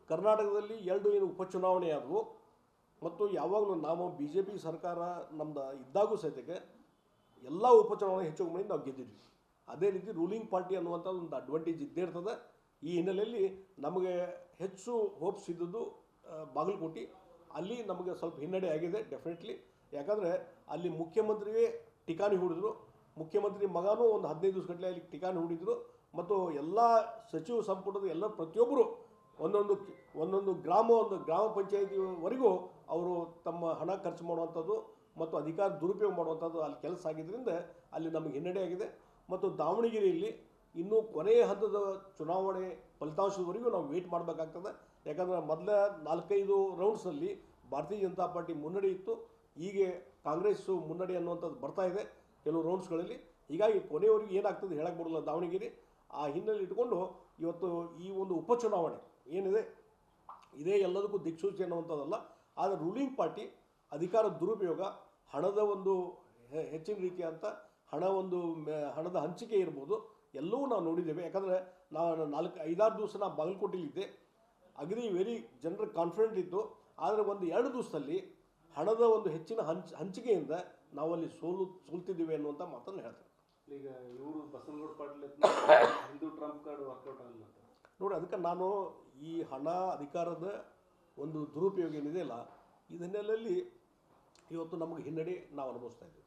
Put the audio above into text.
ಕರ್ನಾಟಕದಲ್ಲಿ 2 ಏನು ಉಪಚುನಾವಣೆ ಆದವು ಮತ್ತು ಯಾವಾಗಲೂ ನಾವು ಬಿ ಜೆ ಪಿ ಸರ್ಕಾರ ನಮ್ದು ಇದ್ದಾಗೂ ಸಹಿತಕ್ಕೆ ಎಲ್ಲ ಉಪಚುನಾವಣೆ ಹೆಚ್ಚು ಕಮ್ಮಿ ನಾವು ಗೆದ್ದಿದ್ವಿ. ಅದೇ ರೀತಿ ರೂಲಿಂಗ್ ಪಾರ್ಟಿ ಅನ್ನುವಂಥ ಒಂದು ಅಡ್ವಾಂಟೇಜ್ ಇದ್ದೇ ಇರ್ತದೆ. ಈ ಹಿನ್ನೆಲೆಯಲ್ಲಿ ನಮಗೆ ಹೆಚ್ಚು ಹೋಪ್ಸ್ ಇದ್ದದ್ದು ಬಾಗಲಕೋಟೆ. ಅಲ್ಲಿ ನಮಗೆ ಸ್ವಲ್ಪ ಹಿನ್ನಡೆ ಆಗಿದೆ ಡೆಫಿನೆಟ್ಲಿ. ಯಾಕಂದರೆ ಅಲ್ಲಿ ಮುಖ್ಯಮಂತ್ರಿಯೇ ಠಿಕಾಣಿ ಹೂಡಿದ್ರು, ಮುಖ್ಯಮಂತ್ರಿ ಮಗನೂ ಒಂದು 15 ದಿವಸ ಗಟ್ಟಲೆ ಅಲ್ಲಿ ಠಿಕಾಣಿ ಹೂಡಿದ್ರು ಮತ್ತು ಎಲ್ಲ ಸಚಿವ ಸಂಪುಟದ ಎಲ್ಲ ಪ್ರತಿಯೊಬ್ಬರು ಒಂದೊಂದು ಗ್ರಾಮ ಪಂಚಾಯಿತಿವರೆಗೂ ಅವರು ತಮ್ಮ ಹಣ ಖರ್ಚು ಮಾಡುವಂಥದ್ದು ಮತ್ತು ಅಧಿಕಾರ ದುರುಪಯೋಗ ಮಾಡುವಂಥದ್ದು ಅಲ್ಲಿ ಕೆಲಸ ಆಗಿದ್ದರಿಂದ ಅಲ್ಲಿ ನಮಗೆ ಹಿನ್ನಡೆ ಆಗಿದೆ. ಮತ್ತು ದಾವಣಗೆರೆಯಲ್ಲಿ ಇನ್ನೂ ಕೊನೆಯ ಹಂತದ ಚುನಾವಣೆ ಫಲಿತಾಂಶದವರೆಗೂ ನಾವು ವೇಟ್ ಮಾಡಬೇಕಾಗ್ತದೆ. ಯಾಕಂದರೆ ಮೊದಲ 4-5 ರೌಂಡ್ಸಲ್ಲಿ ಭಾರತೀಯ ಜನತಾ ಪಾರ್ಟಿ ಮುನ್ನಡೆ ಇತ್ತು, ಈಗ ಕಾಂಗ್ರೆಸ್ಸು ಮುನ್ನಡೆ ಅನ್ನುವಂಥದ್ದು ಬರ್ತಾ ಇದೆ ಕೆಲವು ರೌಂಡ್ಸ್ಗಳಲ್ಲಿ. ಹೀಗಾಗಿ ಕೊನೆಯವರೆಗೆ ಏನಾಗ್ತದೆ ಹೇಳಕ್ಕೆ ಬರೋಲ್ಲ ದಾವಣಗೆರೆ. ಆ ಹಿನ್ನೆಲೆ ಇಟ್ಕೊಂಡು ಇವತ್ತು ಈ ಒಂದು ಉಪಚುನಾವಣೆ ಏನಿದೆ ಇದೇ ಎಲ್ಲದಕ್ಕೂ ದಿಕ್ಸೂಚಿ ಅನ್ನುವಂಥದ್ದಲ್ಲ. ಆದರೆ ರೂಲಿಂಗ್ ಪಾರ್ಟಿ ಅಧಿಕಾರ ದುರುಪಯೋಗ, ಹಣದ ಒಂದು ಹೆಚ್ಚಿನ ರೀತಿಯಂಥ ಹಣದ ಹಂಚಿಕೆ ಇರ್ಬೋದು, ಎಲ್ಲವೂ ನಾವು ನೋಡಿದ್ದೇವೆ. ಯಾಕಂದರೆ ನಾವು 4-5-6 ದಿವಸ ನಾವು ಬಾಗಲಕೋಟೆಯಲ್ಲಿದ್ದೆ, ಅಗದಿ ವೆರಿ ಜನರ ಕಾನ್ಫಿಡೆಂಟ್ ಇತ್ತು. ಆದರೆ 1-2 ದಿವಸದಲ್ಲಿ ಹಣದ ಒಂದು ಹೆಚ್ಚಿನ ಹಂಚಿಕೆಯಿಂದ ನಾವಲ್ಲಿ ಸೋಲ್ತಿದ್ದೀವಿ ಅನ್ನುವಂಥ ಮಾತನ್ನು ಹೇಳ್ತಾರೆ. ಈಗ ಇವರು Basanagouda Patil Hindu trump card work out ಆಗಲ್ಲ ನೋಡಿ. ಅದಕ್ಕೆ ನಾನು ಈ ಹಣ ಅಧಿಕಾರದ ಒಂದು ದುರುಪಯೋಗ ಏನಿದೆ ಅಲ್ಲ, ಈ ಹಿನ್ನೆಲೆಯಲ್ಲಿ ಇವತ್ತು ನಮಗೆ ಹಿನ್ನಡೆ ನಾವು ಅನುಭವಿಸ್ತಾ ಇದ್ದೀವಿ.